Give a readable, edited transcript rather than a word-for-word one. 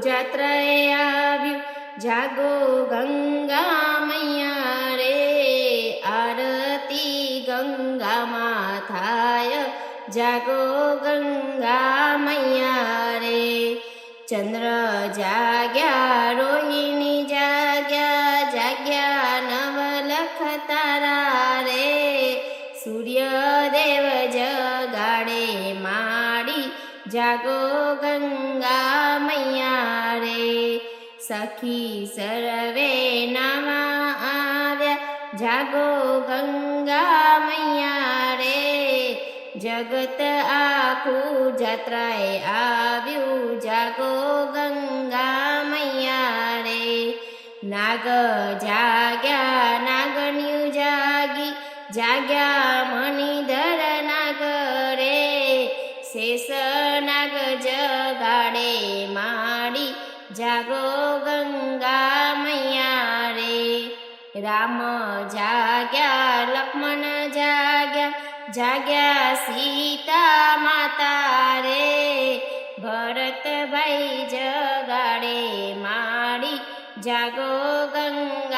જાત્રાએ આવ્યું, જાગો ગંગા મૈયા રે, આરતી ગંગામાં થાય, જાગો ગંગા મૈયા રે. ચંદ્ર જાગ્યા, રોહિણી જાગ્યા, જાગ્યા નવલખ તારા રે, સૂર્યદેવ જગાડે માડી, જાગો ગંગા મૈયા રે. સખી સર્વે નાવા આવ્યા, જાગો ગંગા મૈયા રે, જગત આખું જાત્રાએ આવ્યું, જાગો ગંગા મૈયા રે. નાગ જાગ્યા, નાગણિયું જાગી, જાગ્યા મણિધર નાગ રે, શેષ નાગ જગાડે માડી, જાગો ગંગા મૈયા રે. રામ જાગ્યા, લક્ષ્મણ જાગ્યા, જાગ્યા સીતા માતા રે, ભરતભાઈ જગાડે માડી, જાગો ગંગા